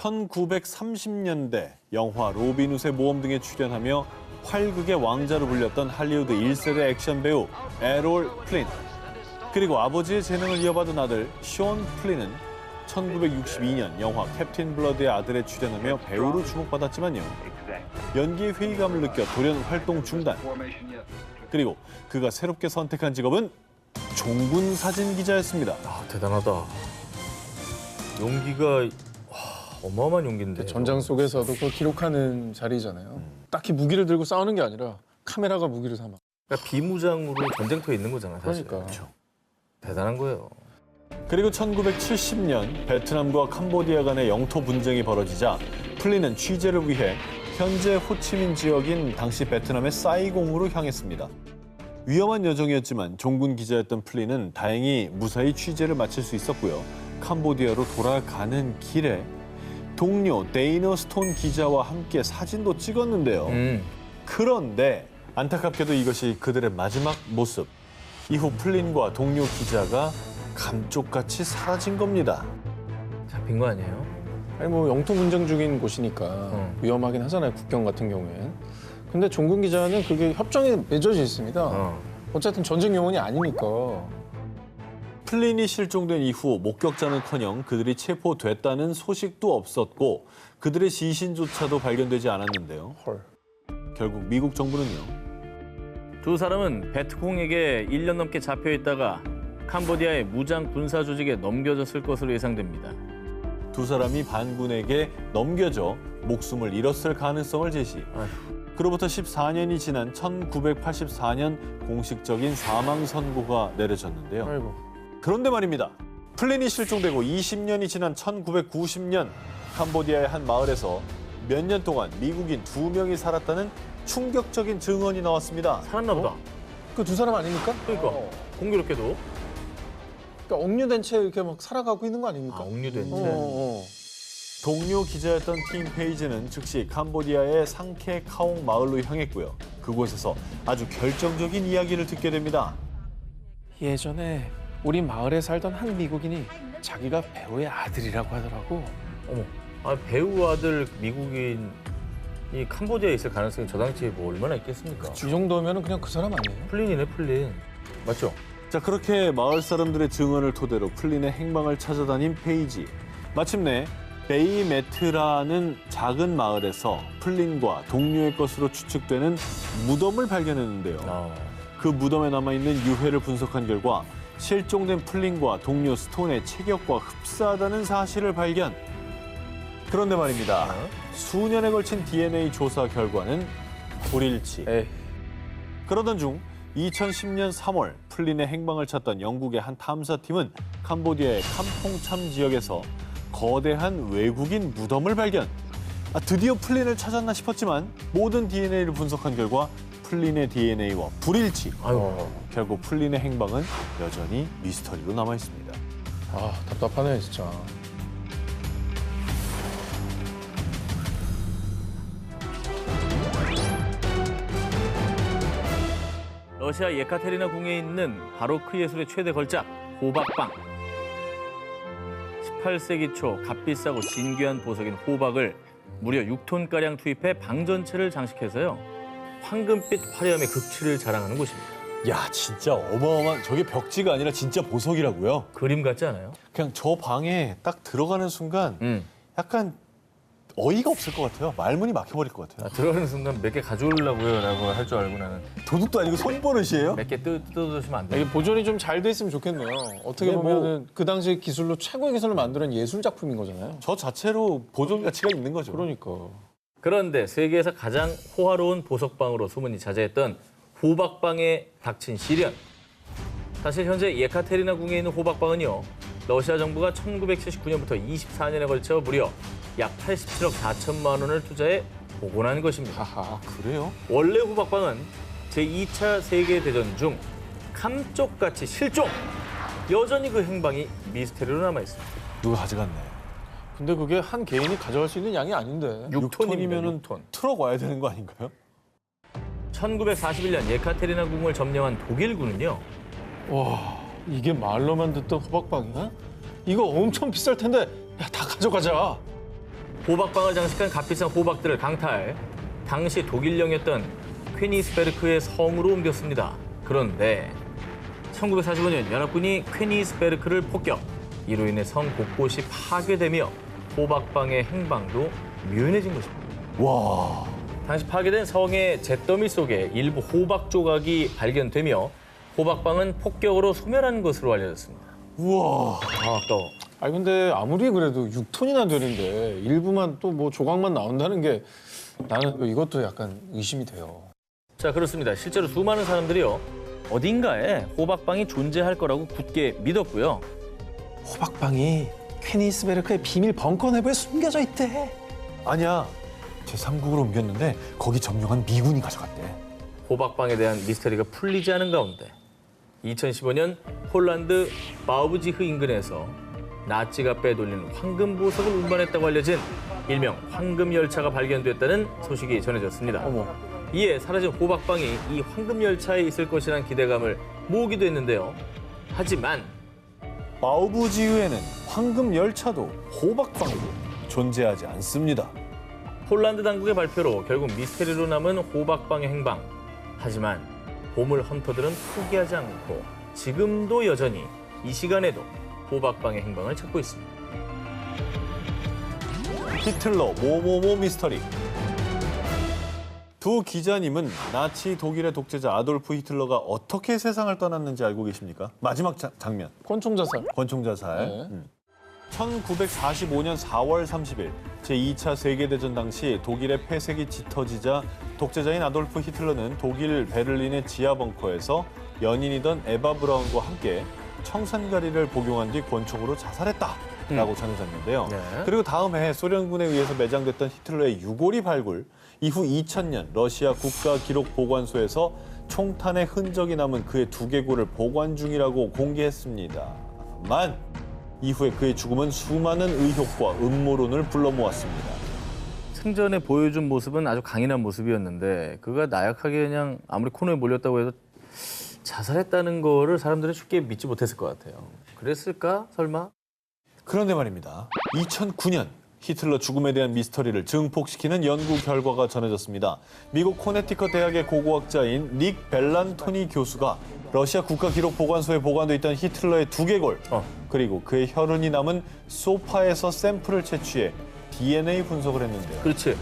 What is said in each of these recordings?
1930년대 영화 로빈 훗의 모험 등에 출연하며 활극의 왕자로 불렸던 할리우드 1세대 액션 배우 에롤 플린. 그리고 아버지의 재능을 이어받은 아들 숀 플린은 1962년 영화 캡틴 블러드의 아들에 출연하며 배우로 주목받았지만요. 연기의 회의감을 느껴 돌연 활동 중단. 그리고 그가 새롭게 선택한 직업은 종군 사진 기자였습니다. 아, 대단하다. 용기가 어마어마한 용기인데. 전장 속에서도 그걸 기록하는 자리잖아요. 딱히 무기를 들고 싸우는 게 아니라 카메라가 무기를 삼아. 그러니까 비무장으로 전쟁터에 있는 거잖아, 사실. 그러니까. 그렇죠. 대단한 거예요. 그리고 1970년 베트남과 캄보디아 간의 영토 분쟁이 벌어지자 플린은 취재를 위해 현재 호치민 지역인 당시 베트남의 사이공으로 향했습니다. 위험한 여정이었지만 종군 기자였던 플린은 다행히 무사히 취재를 마칠 수 있었고요. 캄보디아로 돌아가는 길에 동료 데이너 스톤 기자와 함께 사진도 찍었는데요. 그런데 안타깝게도 이것이 그들의 마지막 모습. 이후 플린과 동료 기자가 감쪽같이 사라진 겁니다. 잡힌 거 아니에요? 아니 뭐 영토 분쟁 중인 곳이니까 위험하긴 하잖아요. 국경 같은 경우엔. 근데 종군 기자는 그게 협정에 맺어져 있습니다. 어쨌든 전쟁 영혼이 아니니까. 플린이 실종된 이후 목격자는커녕 그들이 체포됐다는 소식도 없었고 그들의 시신조차도 발견되지 않았는데요. 헐. 결국 미국 정부는요. 두 사람은 베트콩에게 1년 넘게 잡혀 있다가 캄보디아의 무장 군사 조직에 넘겨졌을 것으로 예상됩니다. 두 사람이 반군에게 넘겨져 목숨을 잃었을 가능성을 제시. 그로부터 14년이 지난 1984년 공식적인 사망 선고가 내려졌는데요. 아이고. 그런데 말입니다. 플린이 실종되고 20년이 지난 1990년 캄보디아의 한 마을에서 몇 년 동안 미국인 2명이 살았다는 충격적인 증언이 나왔습니다. 살았나 보다. 그 두 사람 아닙니까? 그러니까 공교롭게도. 그러니까 억류된 채 이렇게 막 살아가고 있는 거 아닙니까? 아, 억류된 채. 동료 기자였던 팀 페이지는 즉시 캄보디아의 상케 카옹 마을로 향했고요. 그곳에서 아주 결정적인 이야기를 듣게 됩니다. 예전에 우리 마을에 살던 한 미국인이 자기가 배우의 아들이라고 하더라고. 어머, 아, 배우 아들 미국인이 캄보디아에 있을 가능성이 저 당시에 뭐 얼마나 있겠습니까? 이 정도면 그냥 그 사람 아니에요? 플린이네, 플린. 맞죠? 자, 그렇게 마을 사람들의 증언을 토대로 플린의 행방을 찾아다닌 페이지. 마침내 베이메트라는 작은 마을에서 플린과 동료의 것으로 추측되는 무덤을 발견했는데요. 그 무덤에 남아있는 유해를 분석한 결과 실종된 플린과 동료 스톤의 체격과 흡사하다는 사실을 발견. 그런데 말입니다. 수년에 걸친 DNA 조사 결과는 불일치. 그러던 중 2010년 3월 플린의 행방을 찾던 영국의 한 탐사팀은 캄보디아의 캄퐁참 지역에서 거대한 외국인 무덤을 발견. 드디어 플린을 찾았나 싶었지만 모든 DNA를 분석한 결과 플린의 DNA와 불일치. 결국 플린의 행방은 여전히 미스터리로 남아 있습니다. 아, 답답하네 진짜. 러시아 예카테리나 궁에 있는 바로크 예술의 최대 걸작, 호박방. 18세기 초 값비싸고 진귀한 보석인 호박을 무려 6톤가량 투입해 방 전체를 장식해서요. 황금빛 화려함의 극치를 자랑하는 곳입니다. 야, 진짜 어마어마한, 저게 벽지가 아니라 진짜 보석이라고요? 그림 같지 않아요? 그냥 저 방에 딱 들어가는 순간 약간 어이가 없을 것 같아요. 말문이 막혀버릴 것 같아요. 들어가는 순간 몇 개 가져오려고요 라고 할 줄 알고 나는 도둑도 아니고 손버릇이에요? 몇 개 뜯어주시면 안 돼요. 이게 보존이 좀 잘 돼 있으면 좋겠네요. 어떻게 보면은 그 당시 기술로 최고의 기술을 만드는 예술 작품인 거잖아요. 저 자체로 보존 가치가 있는 거죠. 그러니까. 그런데 세계에서 가장 호화로운 보석방으로 소문이 자자했던 호박방에 닥친 시련. 사실 현재 예카테리나 궁에 있는 호박방은요. 러시아 정부가 1979년부터 24년에 걸쳐 무려 약 87억 4천만 원을 투자해 복원한 것입니다. 하하. 그래요? 원래 호박방은 제2차 세계대전 중 감쪽같이 실종! 여전히 그 행방이 미스테리로 남아있습니다. 누가 가져갔네. 근데 그게 한 개인이 가져갈 수 있는 양이 아닌데. 6톤이면은 6톤. 트럭 와야 되는 거 아닌가요? 1941년 예카테리나 궁을 점령한 독일군은요. 와, 이게 말로만 듣던 호박빵이야? 이거 엄청 비쌀 텐데, 야, 다 가져가자. 호박빵을 장식한 값비싼 호박들을 강탈. 당시 독일령이었던 퀘니스베르크의 성으로 옮겼습니다. 그런데 1945년 연합군이 퀘니스베르크를 폭격. 이로 인해 성 곳곳이 파괴되며 호박빵의 행방도 묘연해진 것입니다. 와, 당시 파괴된 성의 잿더미 속에 일부 호박 조각이 발견되며 호박빵은 폭격으로 소멸한 것으로 알려졌습니다. 우와. 아, 아까워. 아니 근데 아무리 그래도 6톤이나 되는데 일부만 또 뭐 조각만 나온다는 게 나는 이것도 약간 의심이 돼요. 자, 그렇습니다. 실제로 수많은 사람들이요. 어딘가에 호박빵이 존재할 거라고 굳게 믿었고요. 호박빵이 퀘니스베르크의 비밀 벙커 내부에 숨겨져 있대. 아니야. 제3국으로 옮겼는데 거기 점령한 미군이 가져갔대. 호박빵에 대한 미스터리가 풀리지 않은 가운데 2015년 폴란드 바우브지흐 인근에서 나치가 빼돌린 황금 보석을 운반했다고 알려진 일명 황금 열차가 발견됐다는 소식이 전해졌습니다. 어머. 이에 사라진 호박빵이 이 황금 열차에 있을 것이라는 기대감을 모으기도 했는데요. 하지만 바우브지흐에는 황금 열차도 호박빵도 존재하지 않습니다. 폴란드 당국의 발표로 결국 미스테리로 남은 호박빵의 행방. 하지만 보물 헌터들은 포기하지 않고 지금도 여전히 이 시간에도 호박빵의 행방을 찾고 있습니다. 히틀러 모모모 미스터리. 두 기자님은 나치 독일의 독재자 아돌프 히틀러가 어떻게 세상을 떠났는지 알고 계십니까? 마지막 장면. 권총 자살. 권총 자살. 네. 1945년 4월 30일 제2차 세계대전 당시 독일의 폐색이 짙어지자 독재자인 아돌프 히틀러는 독일 베를린의 지하 벙커에서 연인이던 에바 브라운과 함께 청산가리를 복용한 뒤 권총으로 자살했다라고 전해졌는데요. 네. 그리고 다음 해 소련군에 의해서 매장됐던 히틀러의 유골이 발굴, 이후 2000년 러시아 국가기록보관소에서 총탄의 흔적이 남은 그의 두개골을 보관 중이라고 공개했습니다만 이후에 그의 죽음은 수많은 의혹과 음모론을 불러 모았습니다. 생전에 보여준 모습은 아주 강인한 모습이었는데 그가 나약하게 그냥 아무리 코너에 몰렸다고 해도 자살했다는 거를 사람들은 쉽게 믿지 못했을 것 같아요. 그랬을까? 설마? 그런데 말입니다. 2009년 히틀러 죽음에 대한 미스터리를 증폭시키는 연구 결과가 전해졌습니다. 미국 코네티컷 대학의 고고학자인 릭 벨란토니 교수가 러시아 국가기록보관소에 보관돼 있던 히틀러의 두개골 그리고 그의 혈흔이 남은 소파에서 샘플을 채취해 DNA 분석을 했는데요. 그렇지.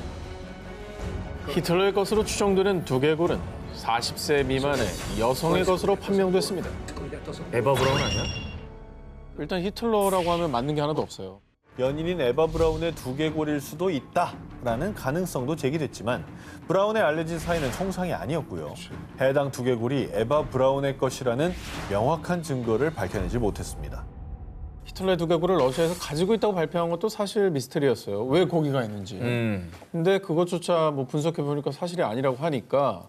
히틀러의 것으로 추정되는 두개골은 40세 미만의 여성의 것으로 판명됐습니다. 에바 브라운 아니야? 일단 히틀러라고 하면 맞는 게 하나도 없어요. 연인인 에바 브라운의 두개골일 수도 있다라는 가능성도 제기됐지만 브라운의 알려진 사인은 총상이 아니었고요. 해당 두개골이 에바 브라운의 것이라는 명확한 증거를 밝혀내지 못했습니다. 히틀러의 두개골을 러시아에서 가지고 있다고 발표한 것도 사실 미스터리였어요. 왜 거기가 있는지. 근데 그것조차 뭐 분석해보니까 사실이 아니라고 하니까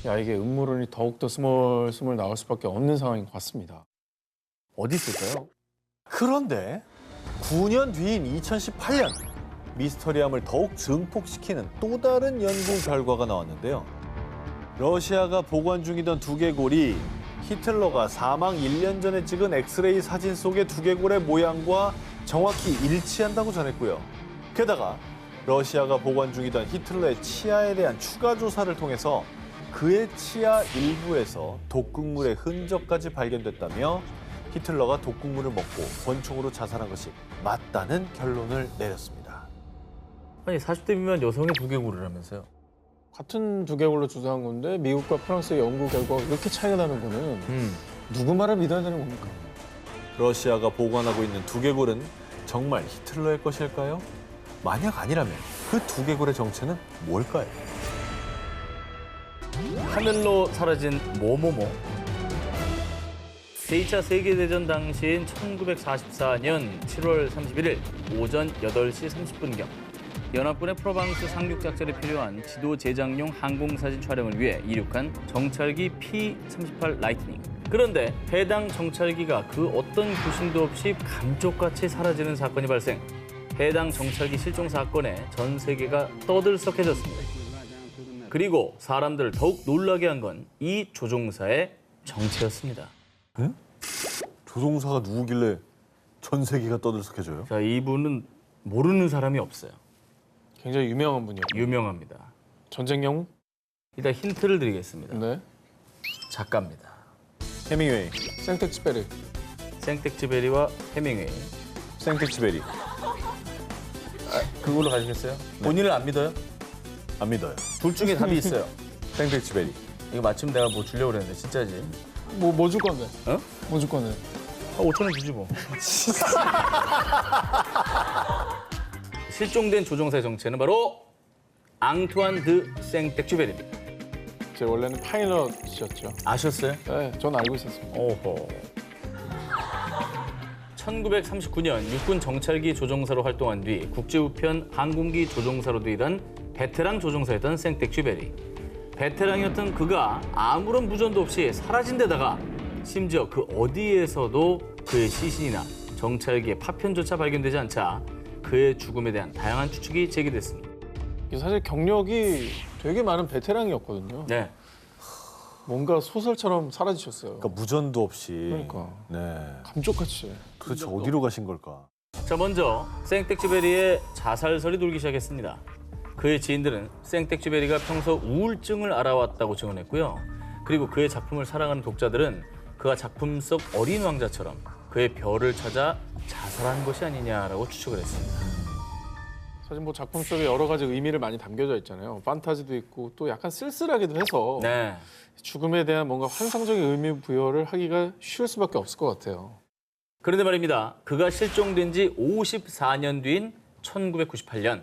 야 이게 음모론이 더욱더 스멀스멀 나올 수밖에 없는 상황인 것 같습니다. 어디 있을까요? 그런데 9년 뒤인 2018년 미스터리함을 더욱 증폭시키는 또 다른 연구 결과가 나왔는데요. 러시아가 보관 중이던 두개골이 히틀러가 사망 1년 전에 찍은 엑스레이 사진 속의 두개골의 모양과 정확히 일치한다고 전했고요. 게다가 러시아가 보관 중이던 히틀러의 치아에 대한 추가 조사를 통해서 그의 치아 일부에서 독극물의 흔적까지 발견됐다며 히틀러가 독극물을 먹고 권총으로 자살한 것이 맞다는 결론을 내렸습니다. 아니 40대 미만 여성의 두개골을 하면서요. 같은 두개골로 조사한 건데 미국과 프랑스의 연구 결과가 이렇게 차이가 나는 거는 누구 말을 믿어야 되는 겁니까? 러시아가 보관하고 있는 두개골은 정말 히틀러의 것일까요? 만약 아니라면 그 두개골의 정체는 뭘까요? 하늘로 사라진 모모모. 제2차 세계대전 당시인 1944년 7월 31일 오전 8시 30분경 연합군의 프로방스 상륙 작전에 필요한 지도 제작용 항공사진 촬영을 위해 이륙한 정찰기 P-38 라이트닝. 그런데 해당 정찰기가 그 어떤 교신도 없이 감쪽같이 사라지는 사건이 발생. 해당 정찰기 실종 사건에 전 세계가 떠들썩해졌습니다. 그리고 사람들을 더욱 놀라게 한 건 이 조종사의 정체였습니다. 응? 조종사가 누구길래 전 세계가 떠들썩해져요? 자, 이분은 모르는 사람이 없어요. 굉장히 유명한 분이요. 유명합니다. 전쟁 영웅? 일단 힌트를 드리겠습니다. 네. 작가입니다. 해밍웨이, 생텍쥐페리. 생텍쥐베리와 해밍웨이. 생텍쥐베리. 그걸로 가시겠어요? 본인을 안 믿어요? 안 믿어요. 둘 중에 답이 있어요. 생텍쥐베리. 이거 마침 내가 뭐 주려고 그랬는데 진짜지? 뭐 줄 건데? 어? 뭐 줄 건데? 5,000원 주지 뭐. 실종된 조종사의 정체는 바로 앙투안 드 생텍쥐베리입니다. 제 원래는 파일럿이었죠. 아셨어요? 네, 전 알고 있었습니다. 오호. 1939년 육군 정찰기 조종사로 활동한 뒤 국제우편 항공기 조종사로도 일한 베테랑 조종사였던 생텍쥐베리. 베테랑이었던 그가 아무런 무전도 없이 사라진 데다가 심지어 그 어디에서도 그의 시신이나 정찰기의 파편조차 발견되지 않자 그의 죽음에 대한 다양한 추측이 제기됐습니다. 이게 사실 경력이 되게 많은 베테랑이었거든요. 네. 뭔가 소설처럼 사라지셨어요. 그러니까 무전도 없이. 그러니까. 네. 감쪽같이. 도대체 어디로 가신 걸까? 자, 먼저 생텍쥐베리의 자살설이 돌기 시작했습니다. 그의 지인들은 생텍쥐베리가 평소 우울증을 앓아왔다고 증언했고요. 그리고 그의 작품을 사랑하는 독자들은 그가 작품 속 어린 왕자처럼 그의 별을 찾아 자살한 것이 아니냐라고 추측을 했습니다. 사실 뭐 작품 속에 여러 가지 의미를 많이 담겨져 있잖아요. 판타지도 있고 또 약간 쓸쓸하기도 해서 네. 죽음에 대한 뭔가 환상적인 의미 부여를 하기가 쉬울 수밖에 없을 것 같아요. 그런데 말입니다. 그가 실종된 지 54년 뒤인 1998년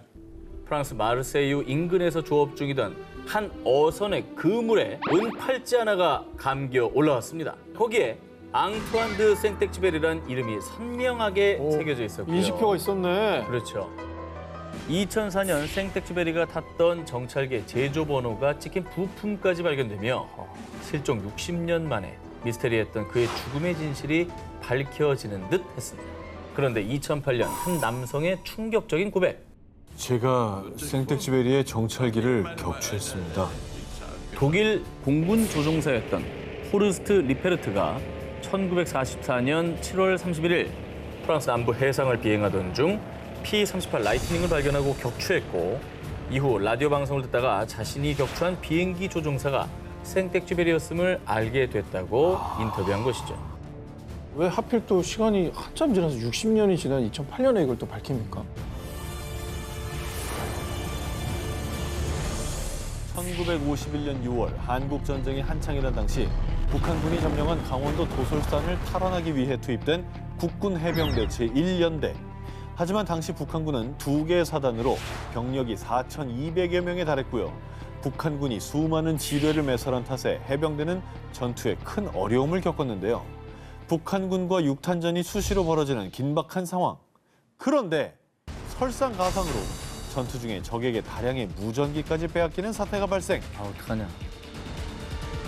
프랑스 마르세유 인근에서 조업 중이던 한 어선의 그물에 은팔찌 하나가 감겨 올라왔습니다. 거기에 앙투안 드 생텍쥐베리라는 이름이 선명하게 새겨져 있었고요. 인식표가 있었네. 그렇죠. 2004년 생텍쥐베리가 탔던 정찰기의 제조 번호가 찍힌 부품까지 발견되며 실종 60년 만에 미스테리했던 그의 죽음의 진실이 밝혀지는 듯 했습니다. 그런데 2008년 한 남성의 충격적인 고백. 제가 생텍쥐베리의 정찰기를 격추했습니다. 독일 공군 조종사였던 호르스트 리페르트가 1944년 7월 31일 프랑스 남부 해상을 비행하던 중 P-38 라이트닝을 발견하고 격추했고 이후 라디오 방송을 듣다가 자신이 격추한 비행기 조종사가 생텍쥐베리였음을 알게 됐다고 인터뷰한 것이죠. 왜 하필 또 시간이 한참 지나서 60년이 지난 2008년에 이걸 또 밝힙니까? 1951년 6월 한국 전쟁이 한창이던 당시 북한군이 점령한 강원도 도솔산을 탈환하기 위해 투입된 국군 해병대 제1연대. 하지만 당시 북한군은 2개의 사단으로 병력이 4,200여 명에 달했고요. 북한군이 수많은 지뢰를 매설한 탓에 해병대는 전투에 큰 어려움을 겪었는데요. 북한군과 육탄전이 수시로 벌어지는 긴박한 상황. 그런데 설상가상으로 전투 중에 적에게 다량의 무전기까지 빼앗기는 사태가 발생. 아, 어떡하냐.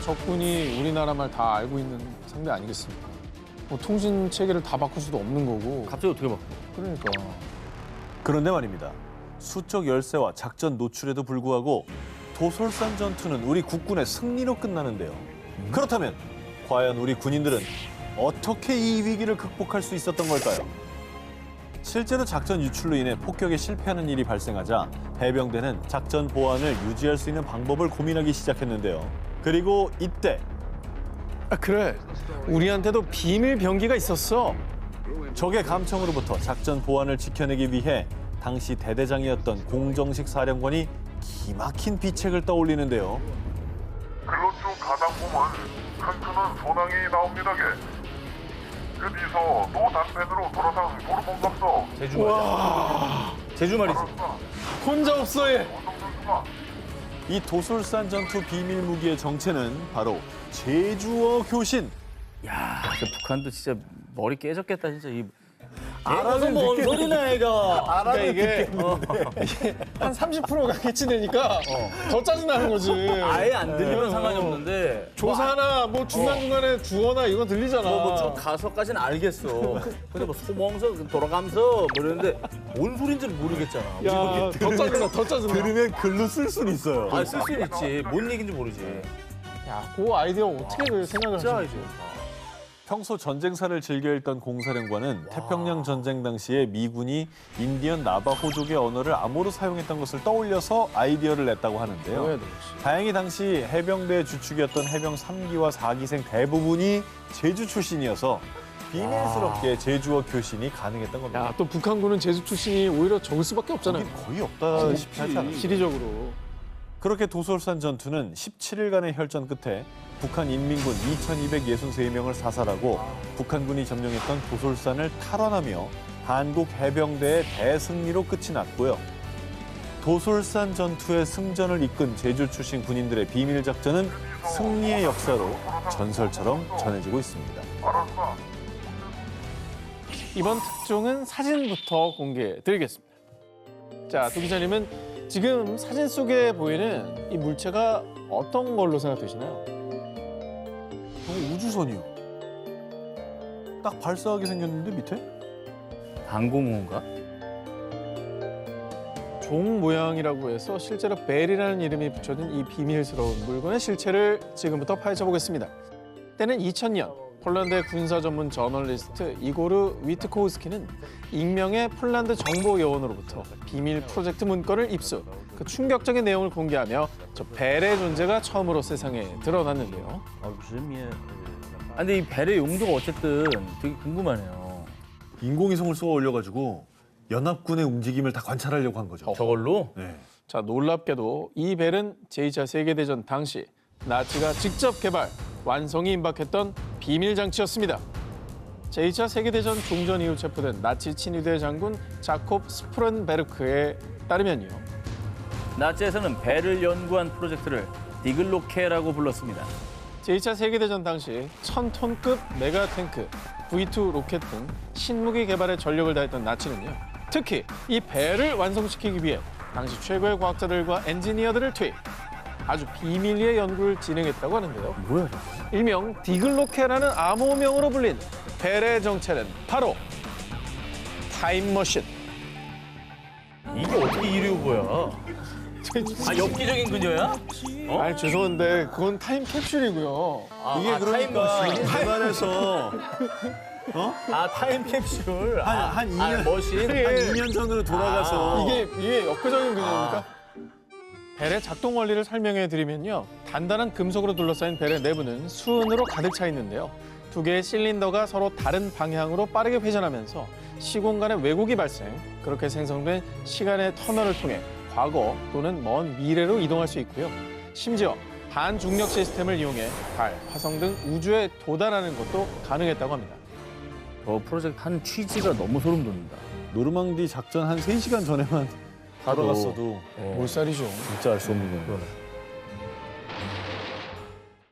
적군이 우리나라 말 다 알고 있는 상대 아니겠습니까? 뭐 통신 체계를 다 바꿀 수도 없는 거고. 갑자기 어떻게 바꿔? 그러니까. 그런데 말입니다. 수적 열세와 작전 노출에도 불구하고 도솔산 전투는 우리 국군의 승리로 끝나는데요. 그렇다면 과연 우리 군인들은 어떻게 이 위기를 극복할 수 있었던 걸까요? 실제로 작전 유출로 인해 폭격에 실패하는 일이 발생하자 해병대는 작전 보안을 유지할 수 있는 방법을 고민하기 시작했는데요. 그리고 이때 아 그래. 우리한테도 비밀 병기가 있었어. 적의 감청으로부터 작전 보안을 지켜내기 위해 당시 대대장이었던 공정식 사령관이 기막힌 비책을 떠올리는데요. 근로중 가장 보면 큰크는 소낭이 나옵니다게. 그뒤서 또 단편으로 돌아상 도로봉갑서 제주 말이야. 제주 말이지. 혼자 없어 얘. 원동선수가 이 도솔산 전투 비밀 무기의 정체는 바로 제주어 교신. 야, 진짜 북한도 진짜 머리 깨졌겠다 진짜. 이 알아서 뭔 소리나 애가. 그러니까 이게 한 30%가 캐치되니까 더 짜증나는 거지. 아예 안 들리면 상관이 없는데 조사나 뭐 중간중간에 주어나 이건 들리잖아. 뭐좀 가서까지는 알겠어. 근데 뭐 소멍서 돌아가면서 뭐 이러는데 뭔 소린지 모르겠잖아. 야, 더 짜증나, 더 짜증나. 들으면 글로 쓸 수는 있어요. 아, 쓸 수는 있지. 뭔 얘기인지 모르지. 야, 그 아이디어 어떻게 그 생각을 진짜 하시지? 이제. 평소 전쟁사를 즐겨 읽던 공사령관은 태평양 전쟁 당시에 미군이 인디언 나바호족의 언어를 암호로 사용했던 것을 떠올려서 아이디어를 냈다고 하는데요. 뭐야, 너 혹시. 다행히 당시 해병대 주축이었던 해병 3기와 4기생 대부분이 제주 출신이어서 비밀스럽게 제주어 교신이 가능했던 겁니다. 야, 또 북한군은 제주 출신이 오히려 적을 수밖에 없잖아요. 거긴 거의 없다시피 하지 않아요? 지리적으로. 그렇게 도솔산 전투는 17일간의 혈전 끝에 북한 인민군 2,263명을 사살하고 북한군이 점령했던 도솔산을 탈환하며 한국 해병대의 대승리로 끝이 났고요. 도솔산 전투의 승전을 이끈 제주 출신 군인들의 비밀 작전은 승리의 역사로 전설처럼 전해지고 있습니다. 알았어. 이번 특종은 사진부터 공개해드리겠습니다. 자, 두 기자님은 지금 사진 속에 보이는 이 물체가 어떤 걸로 생각되시나요? 우주선이요. 딱 발사하게 생겼는데 밑에? 방공호인가? 종 모양이라고 해서 실제로 벨이라는 이름이 붙여진 이 비밀스러운 물건의 실체를 지금부터 파헤쳐 보겠습니다. 때는 2000년 폴란드의 군사 전문 저널리스트 이고르 위트코우스키는 익명의 폴란드 정보 요원으로부터 비밀 프로젝트 문건을 입수. 그 충격적인 내용을 공개하며 저 벨의 존재가 처음으로 세상에 드러났는데요. 아, 근데 이 벨의 용도가 어쨌든 되게 궁금하네요. 인공위성을 쏘아 올려가지고 연합군의 움직임을 다 관찰하려고 한 거죠. 저걸로? 네. 자, 놀랍게도 이 벨은 제2차 세계대전 당시 나치가 직접 개발, 완성이 임박했던 비밀 장치였습니다. 제2차 세계대전 종전 이후 체포된 나치 친위대 장군 자콥 스프른베르크에 따르면요. 나치에서는 벨을 연구한 프로젝트를 디글로케라고 불렀습니다. 제2차 세계대전 당시 1000톤급 메가탱크, V2 로켓 등 신무기 개발에 전력을 다했던 나치는요. 특히 이 벨을 완성시키기 위해 당시 최고의 과학자들과 엔지니어들을 투입. 아주 비밀리에 연구를 진행했다고 하는데요. 뭐야, 저거? 일명 디글로케라는 암호명으로 불린 벨의 정체는 바로 타임머신. 이게 어떻게 이류고야? 아, 엽기적인 그녀야? 어? 아니 죄송한데 그건 타임캡슐이고요. 이게 그러니까 타임머신. 대만에서 아, 타임캡슐. 한 2년, 머신. 한 2년 전으로 돌아가서 이게 역사적인 그녀입니까? 벨의 작동 원리를 설명해 드리면요. 단단한 금속으로 둘러싸인 벨의 내부는 수은으로 가득 차 있는데요. 두 개의 실린더가 서로 다른 방향으로 빠르게 회전하면서 시공간의 왜곡이 발생. 그렇게 생성된 시간의 터널을 통해 과거 또는 먼 미래로 이동할 수 있고요. 심지어 반중력 시스템을 이용해 달, 화성 등 우주에 도달하는 것도 가능했다고 합니다. 저 프로젝트 한 취지가 너무 소름 돋는다. 노르망디 작전 한 3시간 전에만 돌아갔어도 몰살이죠. 진짜 알 수 없는 거네.